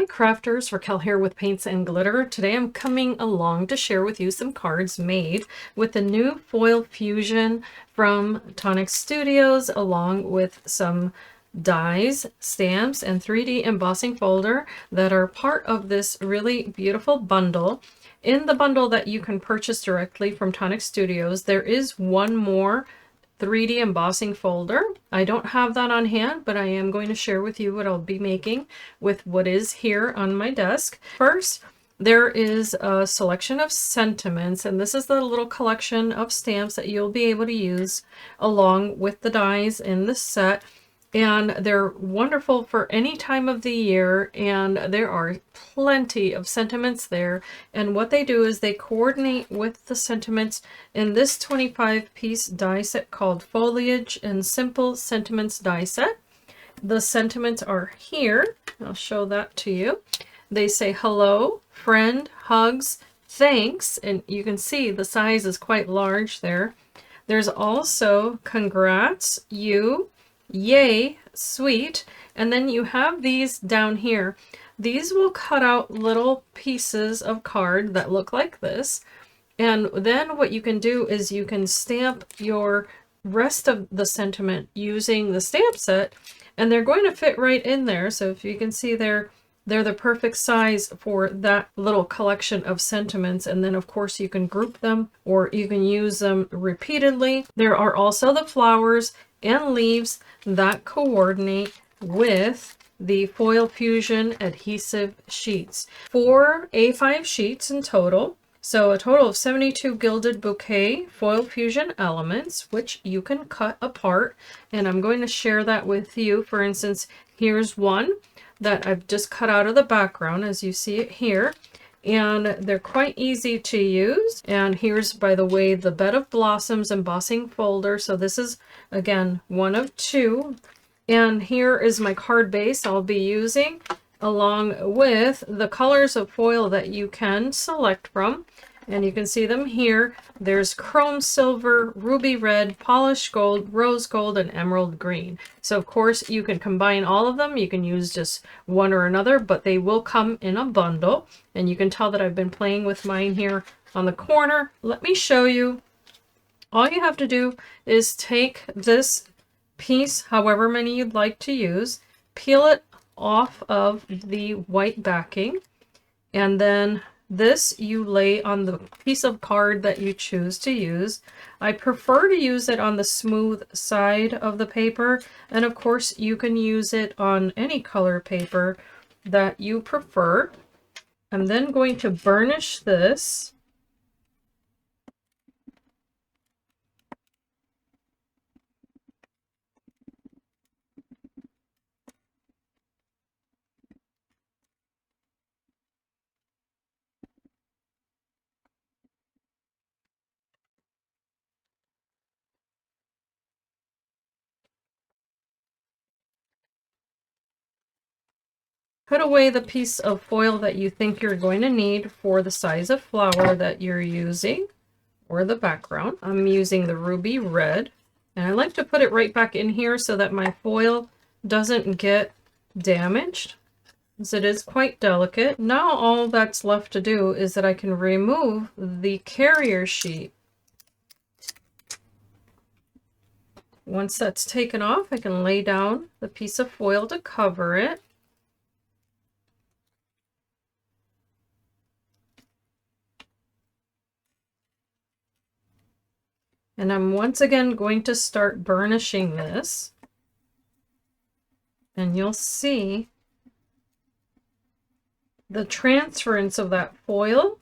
Hi crafters, Raquel here with Paints and Glitter. Today I'm coming along to share with you some cards made with the new foil fusion from Tonic Studios, along with some dies, stamps, and 3D embossing folder that are part of this really beautiful bundle. In the bundle that you can purchase directly from Tonic Studios, there is one more 3D embossing folder. I don't have that on hand, but I am going to share with you what I'll be making with what is here on my desk. First, there is a selection of sentiments, and this is the little collection of stamps that you'll be able to use along with the dies in the set. And they're wonderful for any time of the year, and there are plenty of sentiments there. And what they do is they coordinate with the sentiments in this 25-piece die set called Foliage and Simple Sentiments die set. The sentiments are here. I'll show that to you. They say hello, friend, hugs, thanks, and you can see the size is quite large there. There's also congrats, you, yay, sweet, and then you have these down here. These will cut out little pieces of card that look like this, and then what you can do is you can stamp your rest of the sentiment using the stamp set, and they're going to fit right in there. So if you can see they're the perfect size for that little collection of sentiments. And then of course you can group them or you can use them repeatedly. There are also the flowers and leaves that coordinate with the foil fusion adhesive sheets. 4 A5 sheets in total. So a total of 72 gilded bouquet foil fusion elements, which you can cut apart. And I'm going to share that with you. For instance, here's one that I've just cut out of the background, as you see it here. And they're quite easy to use. And here's, by the way, the Bed of Blossoms embossing folder. So this is, again, one of two. And here is my card base I'll be using, along with the colors of foil that you can select from. And you can see them here. There's chrome silver, ruby red, polished gold, rose gold, and emerald green. So of course you can combine all of them. You can use just one or another, but they will come in a bundle. And you can tell that I've been playing with mine here on the corner. Let me show you. All you have to do is take this piece, however many you'd like to use, peel it off of the white backing, and then this you lay on the piece of card that you choose to use. I prefer to use it on the smooth side of the paper, and of course you can use it on any color paper that you prefer. I'm then going to burnish this. Put away the piece of foil that you think you're going to need for the size of flower that you're using, or the background. I'm using the ruby red, and I like to put it right back in here so that my foil doesn't get damaged, as it is quite delicate. Now all that's left to do is that I can remove the carrier sheet. Once that's taken off, I can lay down the piece of foil to cover it. And I'm once again going to start burnishing this. And you'll see the transference of that foil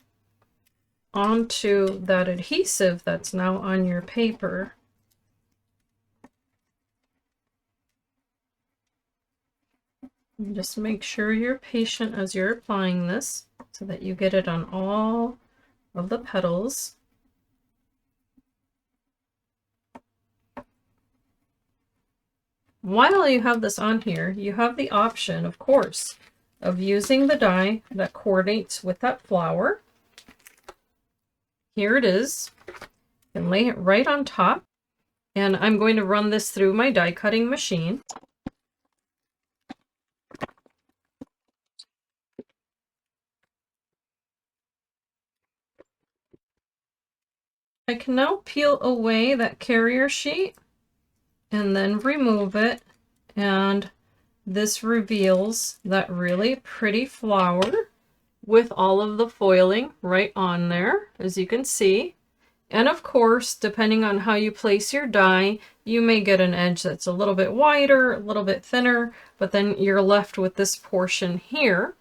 onto that adhesive that's now on your paper. And just make sure you're patient as you're applying this so that you get it on all of the petals. While you have this on here, you have the option, of course, of using the die that coordinates with that flower. Here it is. You can lay it right on top. And I'm going to run this through my die cutting machine. I can now peel away that carrier sheet and then remove it, and this reveals that really pretty flower with all of the foiling right on there, as you can see. And of course, depending on how you place your die, you may get an edge that's a little bit wider, a little bit thinner, but then you're left with this portion here.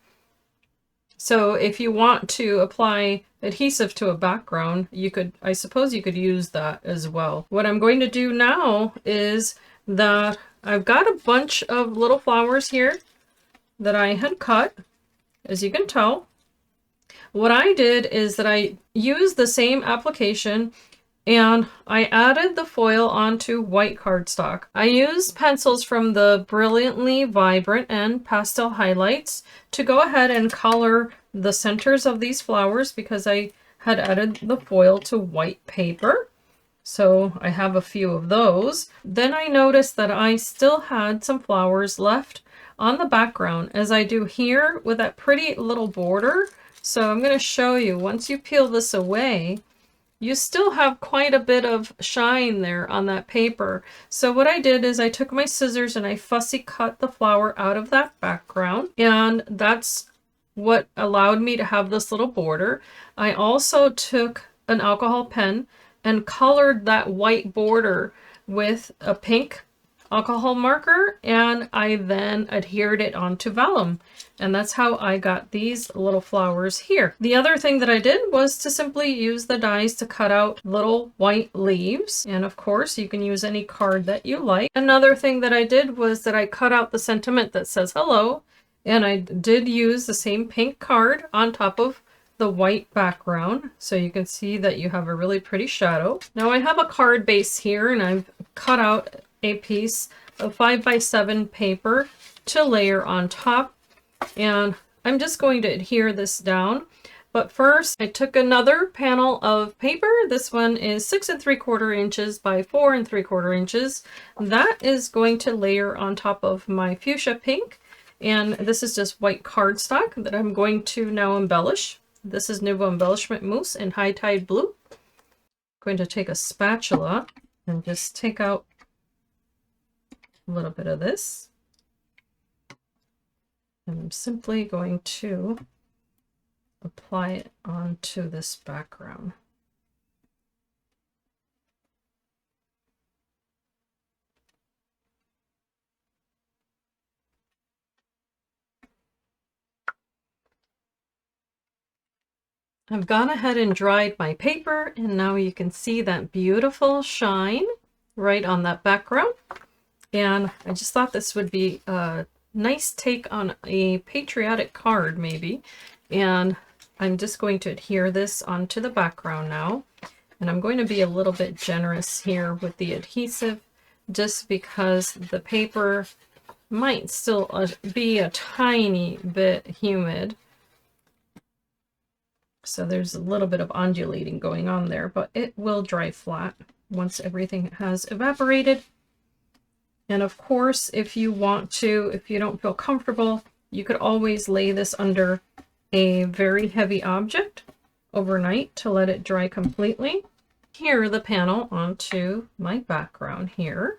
So if you want to apply adhesive to a background, you could, I suppose you could use that as well. What I'm going to do now is that I've got a bunch of little flowers here that I had cut, as you can tell. What I did is that I used the same application and I added the foil onto white cardstock. I used pencils from the Brilliantly Vibrant and Pastel Highlights to go ahead and color the centers of these flowers because I had added the foil to white paper. So I have a few of those. Then I noticed that I still had some flowers left on the background, as I do here with that pretty little border. So I'm going to show you, once you peel this away, you still have quite a bit of shine there on that paper. So what I did is I took my scissors and I fussy cut the flower out of that background, and that's what allowed me to have this little border. I also took an alcohol pen and colored that white border with a pink alcohol marker, and I then adhered it onto vellum. And that's how I got these little flowers here. The other thing that I did was to simply use the dies to cut out little white leaves. And of course, you can use any card that you like. Another thing that I did was that I cut out the sentiment that says hello. And I did use the same pink card on top of the white background, so you can see that you have a really pretty shadow. Now I have a card base here, and I've cut out a piece of 5x7 paper to layer on top, and I'm just going to adhere this down. But first I took another panel of paper. This one is 6 3/4 inches by 4 3/4 inches. That is going to layer on top of my fuchsia pink, and this is just white cardstock that I'm going to now embellish. This is Nuvo Embellishment Mousse in High Tide Blue. I'm going to take a spatula and just take out a little bit of this. And I'm simply going to apply it onto this background. I've gone ahead and dried my paper, and now you can see that beautiful shine right on that background. And I just thought this would be a nice take on a patriotic card maybe. And I'm just going to adhere this onto the background now. And I'm going to be a little bit generous here with the adhesive, just because the paper might still be a tiny bit humid. So there's a little bit of undulating going on there, but it will dry flat once everything has evaporated. And of course, if you want to, if you don't feel comfortable, you could always lay this under a very heavy object overnight to let it dry completely. Adhere the panel onto my background here.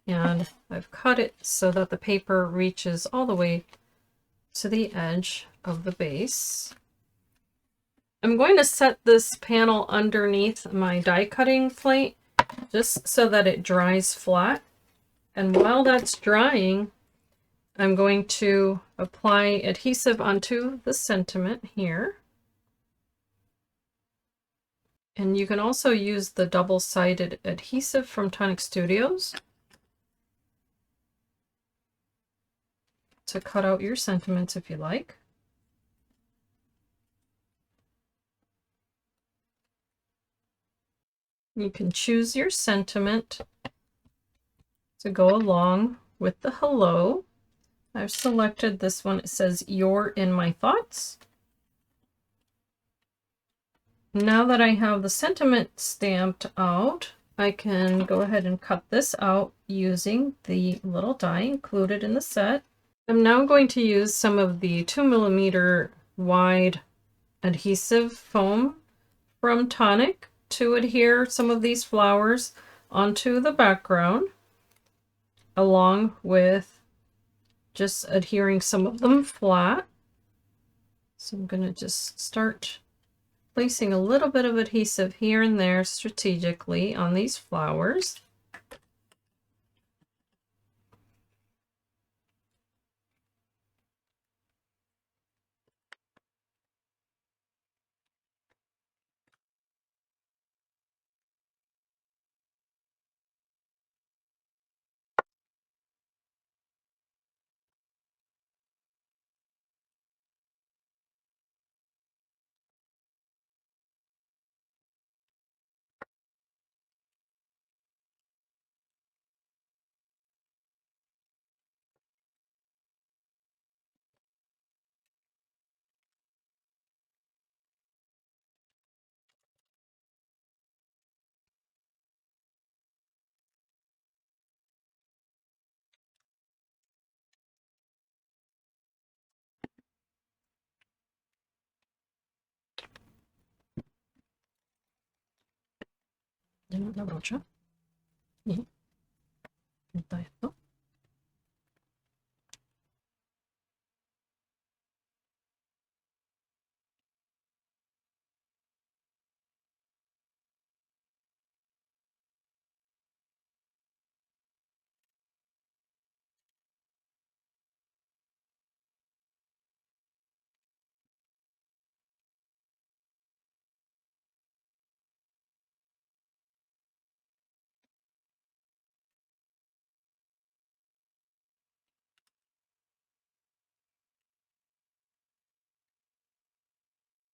And I've cut it so that the paper reaches all the way to the edge of the base. I'm going to set this panel underneath my die cutting plate just so that it dries flat. And while that's drying, I'm going to apply adhesive onto the sentiment here. And you can also use the double-sided adhesive from Tonic Studios to cut out your sentiments if you like. You can choose your sentiment to go along with the hello. I've selected this one. It says, "You're in my thoughts." Now that I have the sentiment stamped out, I can go ahead and cut this out using the little die included in the set. I'm now going to use some of the 2mm wide adhesive foam from Tonic. to adhere some of these flowers onto the background, along with just adhering some of them flat. So I'm going to just start placing a little bit of adhesive here and there strategically on these flowers. La brocha. Y está esto.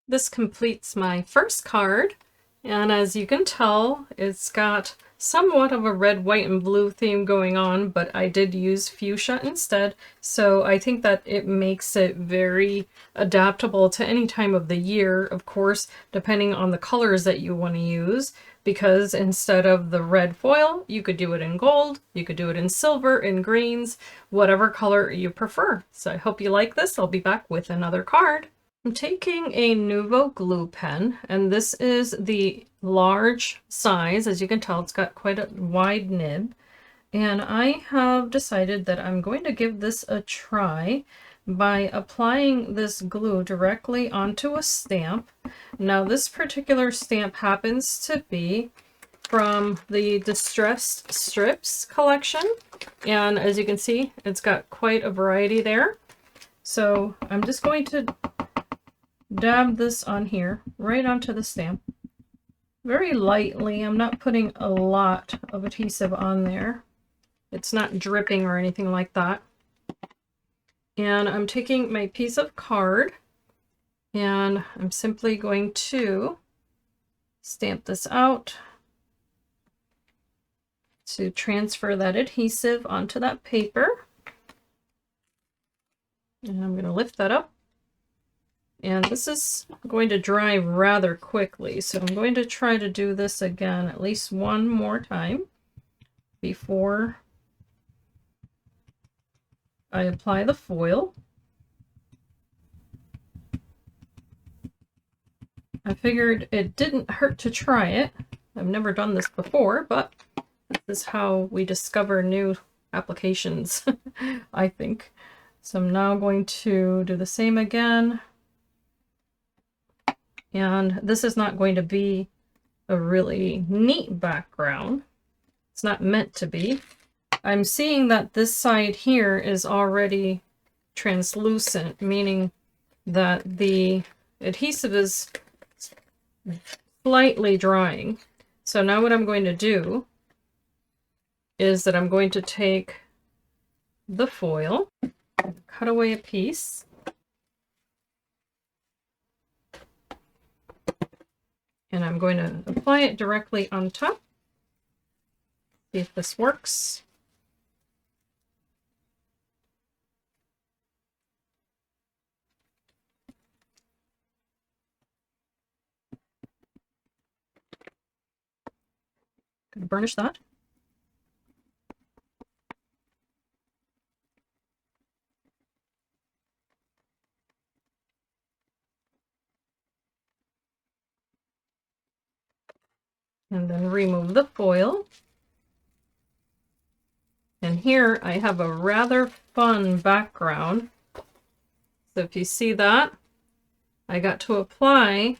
This completes my first card, and as you can tell, it's got somewhat of a red, white, and blue theme going on, but I did use fuchsia instead, so I think that it makes it very adaptable to any time of the year, of course, depending on the colors that you want to use, because instead of the red foil, you could do it in gold, you could do it in silver, in greens, whatever color you prefer. So I hope you like this. I'll be back with another card. I'm taking a Nuvo glue pen, and this is the large size. As you can tell, it's got quite a wide nib. And I have decided that I'm going to give this a try by applying this glue directly onto a stamp. Now, this particular stamp happens to be from the Distressed Strips collection. And as you can see, it's got quite a variety there. So I'm just going to dab this on here, right onto the stamp. Very lightly. I'm not putting a lot of adhesive on there. It's not dripping or anything like that. And I'm taking my piece of card and I'm simply going to stamp this out to transfer that adhesive onto that paper. And I'm going to lift that up. And this is going to dry rather quickly, so I'm going to try to do this again at least one more time before I apply the foil. I figured it didn't hurt to try it. I've never done this before, but this is how we discover new applications, I think. So I'm now going to do the same again. And this is not going to be a really neat background. It's not meant to be. I'm seeing that this side here is already translucent, meaning that the adhesive is slightly drying. So now what I'm going to do is that I'm going to take the foil, cut away a piece, and I'm going to apply it directly on top. See if this works. Gonna burnish that. and then remove the foil. And here I have a rather fun background. So if you see that, I got to apply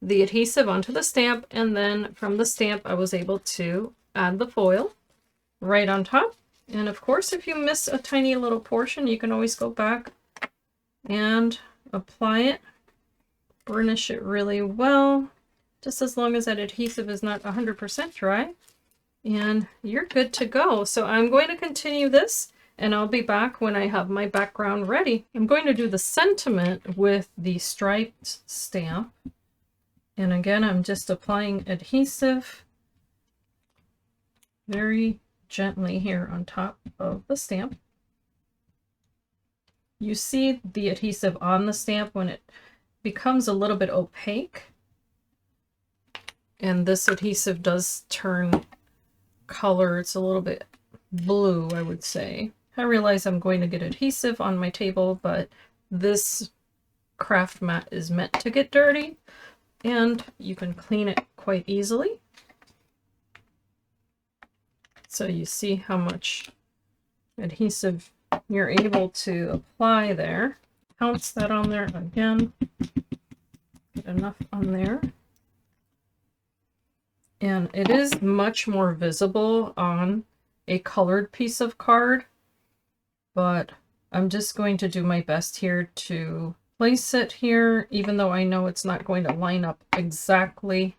the adhesive onto the stamp, and then from the stamp I was able to add the foil right on top. And of course, if you miss a tiny little portion, you can always go back and apply it, burnish it really well, just as long as that adhesive is not 100% dry, and you're good to go. So I'm going to continue this, and I'll be back when I have my background ready. I'm going to do the sentiment with the striped stamp. And again, I'm just applying adhesive very gently here on top of the stamp. You see the adhesive on the stamp when it becomes a little bit opaque. And this adhesive does turn color. It's a little bit blue, I would say. I realize I'm going to get adhesive on my table, but this craft mat is meant to get dirty, and you can clean it quite easily. So you see how much adhesive you're able to apply there. Pounce that on there again. Get enough on there. And it is much more visible on a colored piece of card, but I'm just going to do my best here to place it here, even though I know it's not going to line up exactly.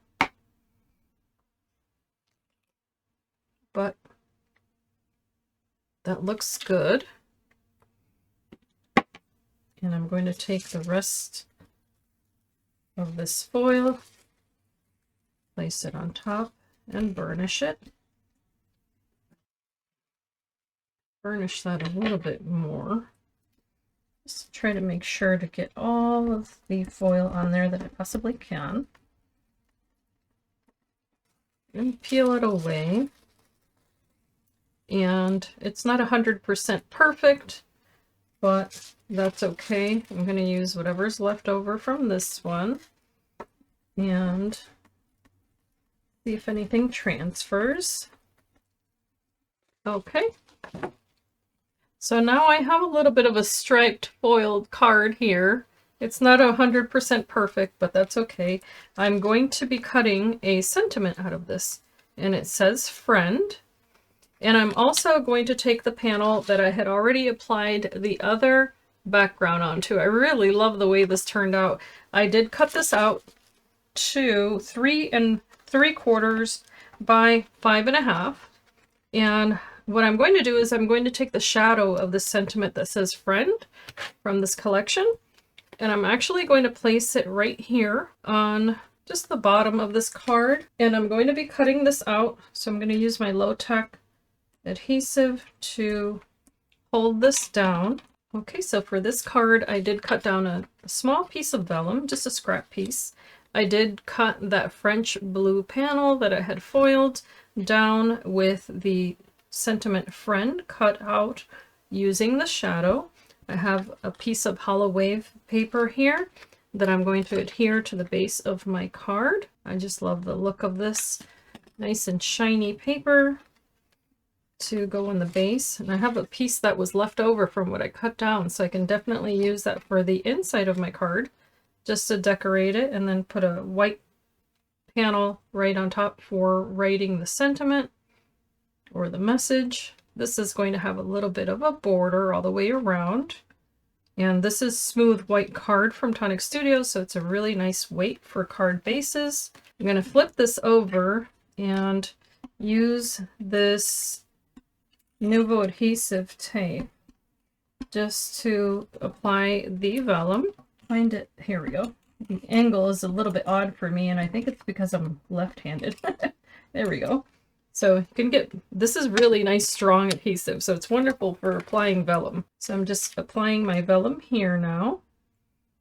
But that looks good. And I'm going to take the rest of this foil, place it on top, and burnish it. Burnish that a little bit more. Just try to make sure to get all of the foil on there that I possibly can. And peel it away. And it's not 100% perfect, but that's okay. I'm going to use whatever's left over from this one and see if anything transfers. Okay. So now I have a little bit of a striped foiled card here. It's not 100% perfect, but that's okay. I'm going to be cutting a sentiment out of this, and it says friend. And I'm also going to take the panel that I had already applied the other background onto. I really love the way this turned out. I did cut this out to 3 3/4 by 5.5. And what I'm going to do is I'm going to take the shadow of the sentiment that says friend from this collection, and I'm actually going to place it right here on just the bottom of this card. And I'm going to be cutting this out. So I'm going to use my low-tech adhesive to hold this down. Okay, so for this card, I did cut down a small piece of vellum, just a scrap piece. I did cut that French blue panel that I had foiled down with the sentiment friend cut out using the shadow. I have a piece of hollow wave paper here that I'm going to adhere to the base of my card. I just love the look of this nice and shiny paper to go on the base. And I have a piece that was left over from what I cut down, so I can definitely use that for the inside of my card just to decorate it, and then put a white panel right on top for writing the sentiment or the message. This is going to have a little bit of a border all the way around. And this is smooth white card from Tonic Studios, so it's a really nice weight for card bases. I'm going to flip this over and use this Nuvo adhesive tape just to apply the vellum. Find it, here we go. The angle is a little bit odd for me, and I think it's because I'm left-handed. There we go. So you can get, this is really nice strong adhesive, so it's wonderful for applying vellum. So I'm just applying my vellum here now,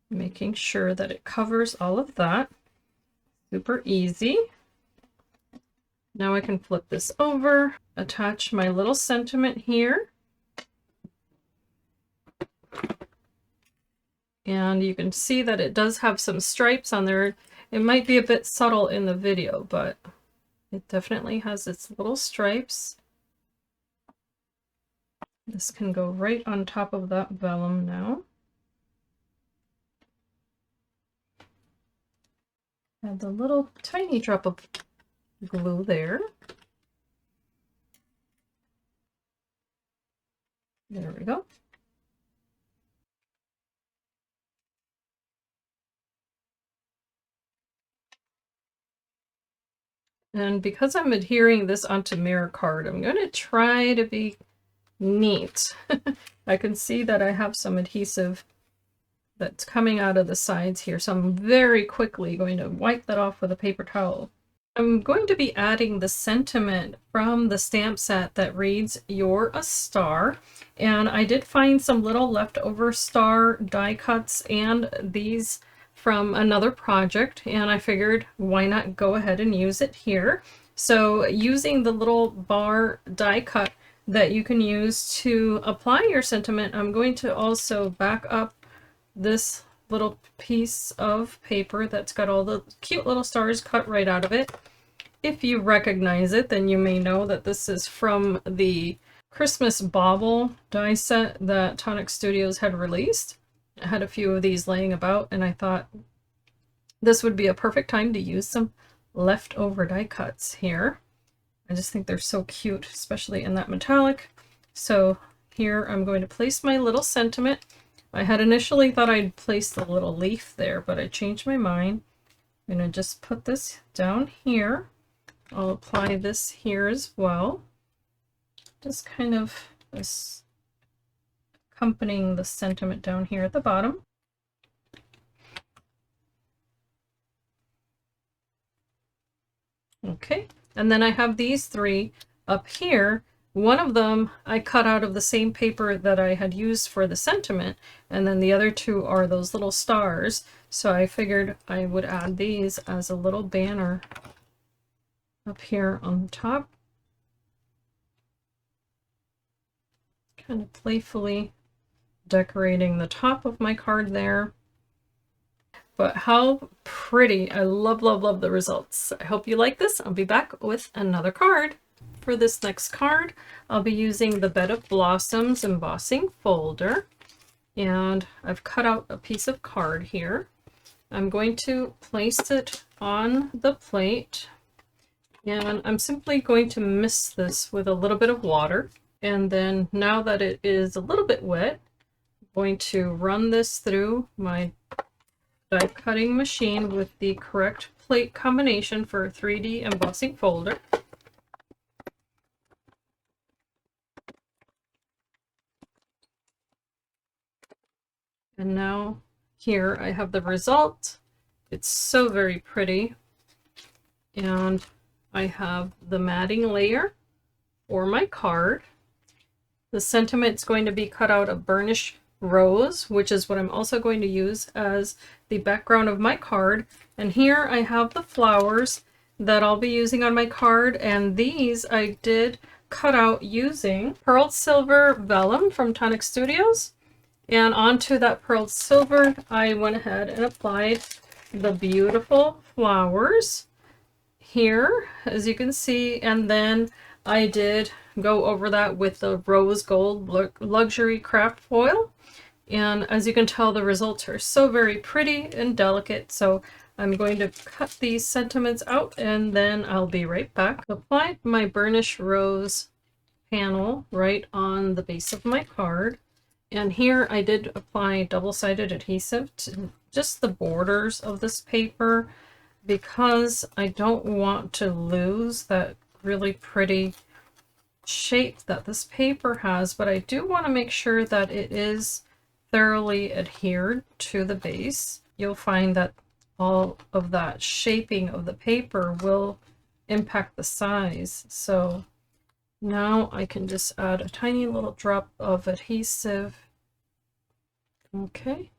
making sure that it covers all of that. Super easy. Now I can flip this over, attach my little sentiment here. And you can see that it does have some stripes on there. It might be a bit subtle in the video, but It definitely has its little stripes. This can go right on top of that vellum now. Add the little tiny drop of glue there. There we go. And because I'm adhering this onto mirror card, I'm going to try to be neat. I can see that I have some adhesive that's coming out of the sides here, so I'm very quickly going to wipe that off with a paper towel. I'm going to be adding the sentiment from the stamp set that reads, "You're a star." And I did find some little leftover star die cuts and these from another project, and I figured why not go ahead and use it here. So using the little bar die cut that you can use to apply your sentiment, I'm going to also back up this little piece of paper that's got all the cute little stars cut right out of it. If you recognize it, then you may know that this is from the Christmas bauble die set that Tonic Studios had released. I had a few of these laying about, and I thought this would be a perfect time to use some leftover die cuts here. I just think they're so cute, especially in that metallic. So here I'm going to place my little sentiment. I had initially thought I'd place the little leaf there, but I changed my mind. I'm going to just put this down here. I'll apply this here as well. Just kind of accompanying the sentiment down here at the bottom. Okay, and then I have these three up here. One of them I cut out of the same paper that I had used for the sentiment, and then the other two are those little stars. So I figured I would add these as a little banner up here on the top. Kind of playfully decorating the top of my card there. But how pretty. I love, love, love the results. I hope you like this. I'll be back with another card. For this next card, I'll be using the Bed of Blossoms embossing folder. And I've cut out a piece of card here. I'm going to place it on the plate. And I'm simply going to mist this with a little bit of water. And then now that it is a little bit wet, I'm going to run this through my die cutting machine with the correct plate combination for a 3D embossing folder. And now here I have the result. It's so very pretty. And I have the matting layer for my card. The sentiment's going to be cut out of burnished rose, which is what I'm also going to use as the background of my card. And here I have the flowers that I'll be using on my card, and these I did cut out using pearled silver vellum from Tonic Studios. And onto that pearled silver, I went ahead and applied the beautiful flowers here, as you can see, and then I did go over that with the rose gold luxury craft foil. And as you can tell, the results are so very pretty and delicate. So I'm going to cut these sentiments out and then I'll be right back. Applied my burnished rose panel right on the base of my card. And here I did apply double-sided adhesive to just the borders of this paper because I don't want to lose that really pretty shape that this paper has, but I do want to make sure that it is thoroughly adhered to the base. You'll find that all of that shaping of the paper will impact the size. So now I can just add a tiny little drop of adhesive. Okay,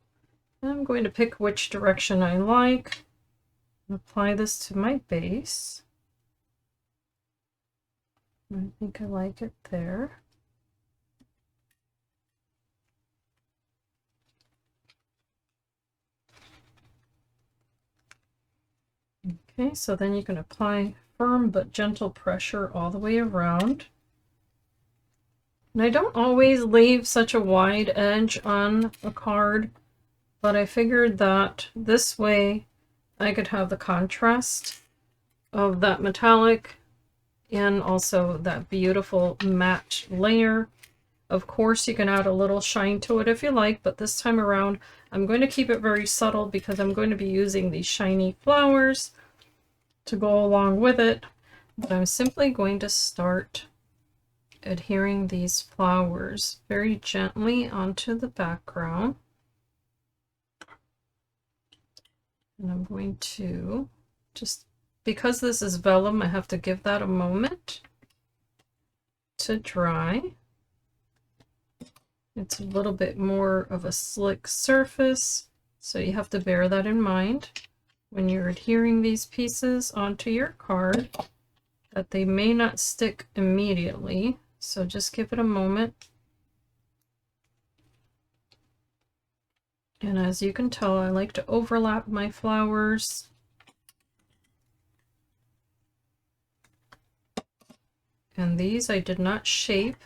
I'm going to pick which direction I like and apply this to my base. I think I like it there. Okay, so then you can apply firm but gentle pressure all the way around. And I don't always leave such a wide edge on a card, but I figured that this way I could have the contrast of that metallic and also that beautiful matte layer. Of course, you can add a little shine to it if you like, but this time around I'm going to keep it very subtle because I'm going to be using these shiny flowers to go along with it. But I'm simply going to start adhering these flowers very gently onto the background. And I'm going to just, because this is vellum, I have to give that a moment to dry. It's a little bit more of a slick surface, so you have to bear that in mind when you're adhering these pieces onto your card, that they may not stick immediately, so just give it a moment. And as you can tell, I like to overlap my flowers. And these I did not shape.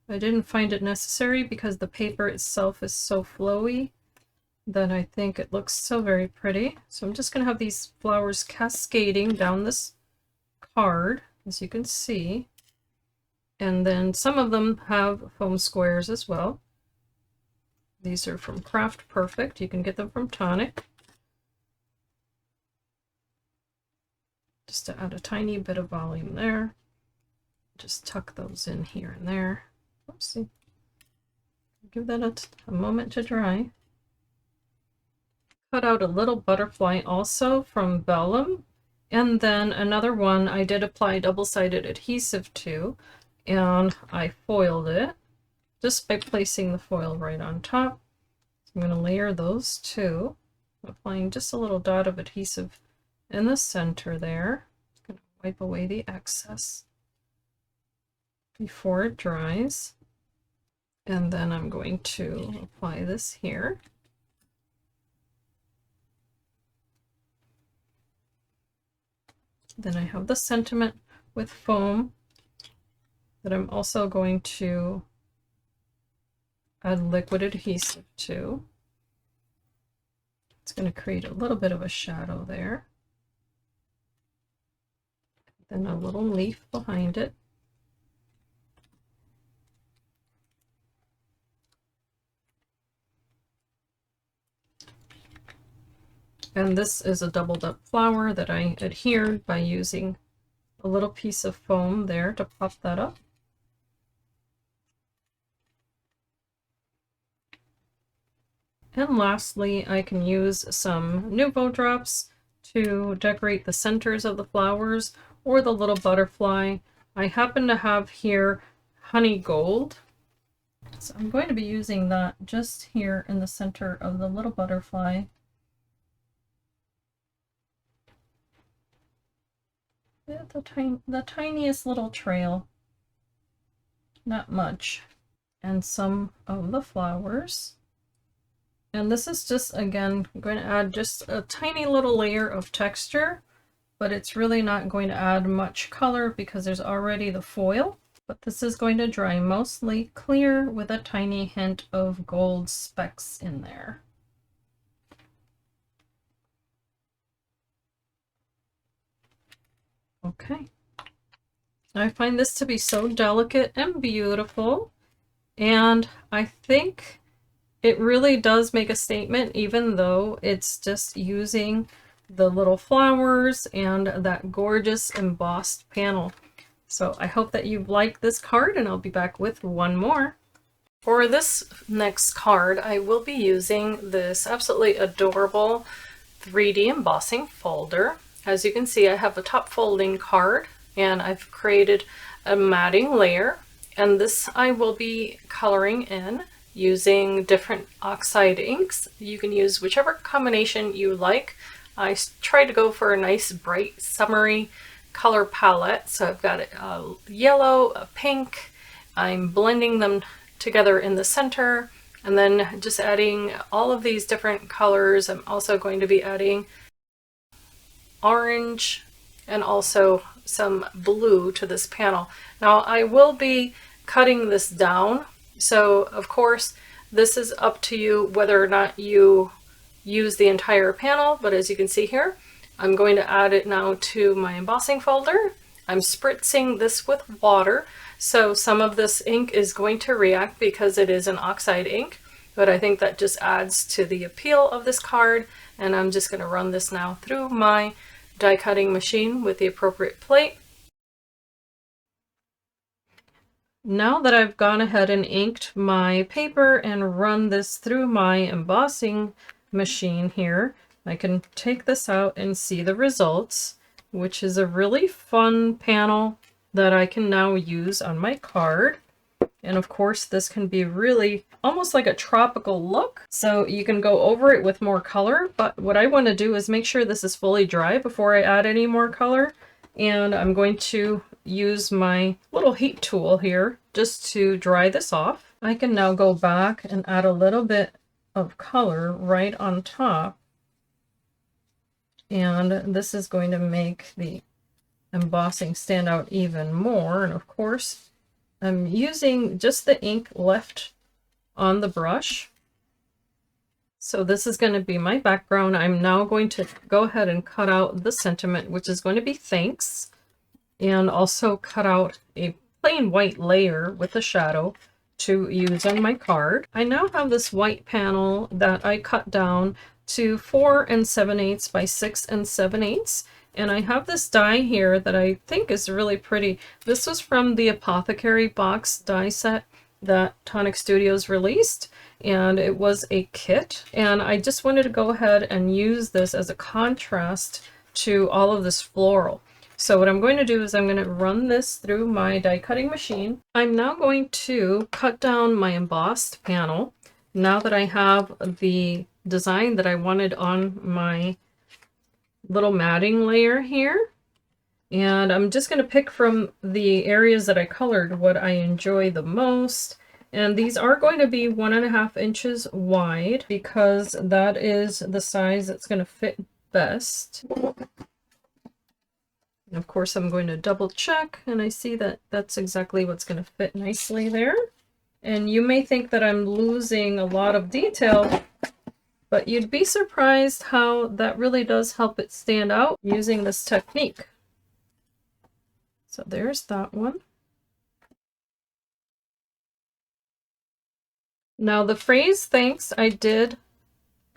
I didn't find it necessary because the paper itself is so flowy that I think it looks so very pretty. So I'm just going to have these flowers cascading down this card, as you can see. And then some of them have foam squares as well. These are from Craft Perfect. You can get them from Tonic. Just to add a tiny bit of volume there. Just tuck those in here and there. Oopsie. Give that a moment to dry. Cut out a little butterfly also from vellum. And then another one I did apply double-sided adhesive to, and I foiled it just by placing the foil right on top. So I'm going to layer those two, applying just a little dot of adhesive in the center there. Just going to wipe away the excess before it dries. And then I'm going to apply this here. Then I have the sentiment with foam that I'm also going to add liquid adhesive to. It's going to create a little bit of a shadow there. Then a little leaf behind it. And this is a doubled up flower that I adhered by using a little piece of foam there to pop that up. And lastly, I can use some Nuvo Drops to decorate the centers of the flowers or the little butterfly. I happen to have here honey gold, so I'm going to be using that just here in the center of the little butterfly. Yeah, the tiniest little trail, not much, and some of the flowers. And this is just, again, going to add just a tiny little layer of texture, but it's really not going to add much color because there's already the foil. But this is going to dry mostly clear with a tiny hint of gold specks in there. Okay. I find this to be so delicate and beautiful, and I think it really does make a statement, even though it's just using the little flowers and that gorgeous embossed panel. So I hope that you like this card, and I'll be back with one more. For this next card, I will be using this absolutely adorable 3D embossing folder. As you can see, I have a top folding card, and I've created a matting layer, and this I will be coloring in using different oxide inks. You can use whichever combination you like. I try to go for a nice bright summery color palette, so I've got a yellow, a pink. I'm blending them together in the center, and then just adding all of these different colors. I'm also going to be adding orange and also some blue to this panel. Now I will be cutting this down, so of course this is up to you whether or not you use the entire panel, but as you can see here, I'm going to add it now to my embossing folder. I'm spritzing this with water, so some of this ink is going to react because it is an oxide ink, but I think that just adds to the appeal of this card, and I'm just going to run this now through my die cutting machine with the appropriate plate. Now that I've gone ahead and inked my paper and run this through my embossing machine here, I can take this out and see the results, which is a really fun panel that I can now use on my card. And of course this can be really almost like a tropical look, so you can go over it with more color, but what I want to do is make sure this is fully dry before I add any more color. And I'm going to use my little heat tool here just to dry this off. I can now go back and add a little bit of color right on top, and this is going to make the embossing stand out even more. And of course I'm using just the ink left on the brush. So this is going to be my background. I'm now going to go ahead and cut out the sentiment, which is going to be thanks, and also cut out a plain white layer with a shadow to use on my card. I now have this white panel that I cut down to 4 7/8 by 6 7/8. And I have this die here that I think is really pretty. This was from the Apothecary box die set that Tonic Studios released, and it was a kit. And I just wanted to go ahead and use this as a contrast to all of this floral. So what I'm going to do is I'm going to run this through my die cutting machine. I'm now going to cut down my embossed panel now that I have the design that I wanted on my little matting layer here. And I'm just going to pick from the areas that I colored what I enjoy the most. And these are going to be 1.5 inches wide because that is the size that's going to fit best. And of course I'm going to double check, and I see that that's exactly what's going to fit nicely there. And you may think that I'm losing a lot of detail, but you'd be surprised how that really does help it stand out using this technique. So there's that one. Now the phrase thanks I did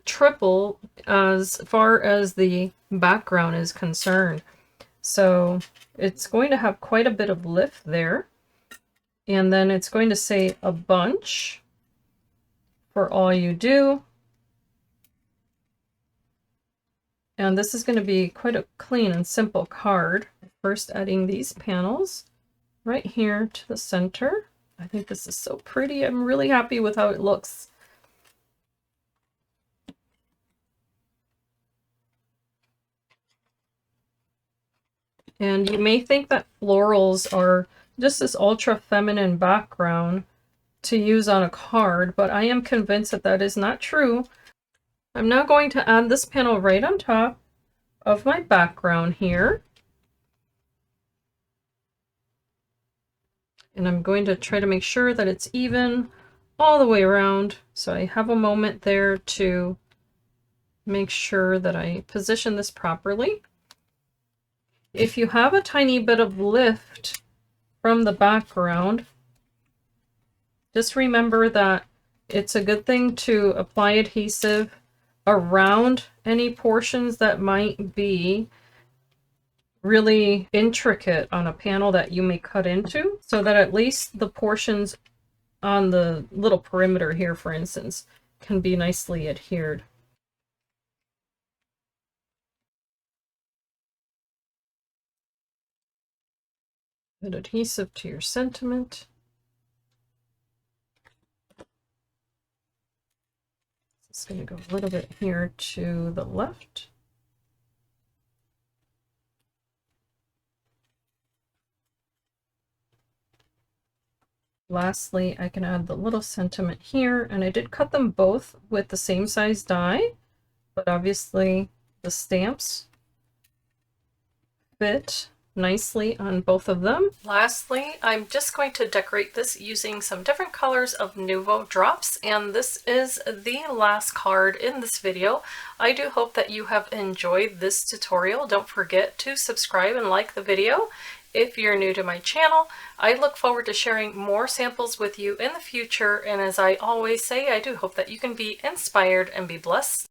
triple as far as the background is concerned. So it's going to have quite a bit of lift there. And then it's going to say a bunch for all you do. And this is going to be quite a clean and simple card. First adding these panels right here to the center. I think this is so pretty. I'm really happy with how it looks. And you may think that florals are just this ultra feminine background to use on a card, but I am convinced that that is not true. I'm now going to add this panel right on top of my background here. And I'm going to try to make sure that it's even all the way around. So I have a moment there to make sure that I position this properly. If you have a tiny bit of lift from the background, just remember that it's a good thing to apply adhesive around any portions that might be really intricate on a panel that you may cut into, so that at least the portions on the little perimeter here, for instance, can be nicely adhered. Add adhesive to your sentiment. It's going to go a little bit here to the left. Lastly, I can add the little sentiment here, and I did cut them both with the same size die, but obviously the stamps fit nicely on both of them. Lastly, I'm just going to decorate this using some different colors of Nuvo Drops, and this is the last card in this video. I do hope that you have enjoyed this tutorial. Don't forget to subscribe and like the video if you're new to my channel. I look forward to sharing more samples with you in the future, and as I always say, I do hope that you can be inspired and be blessed.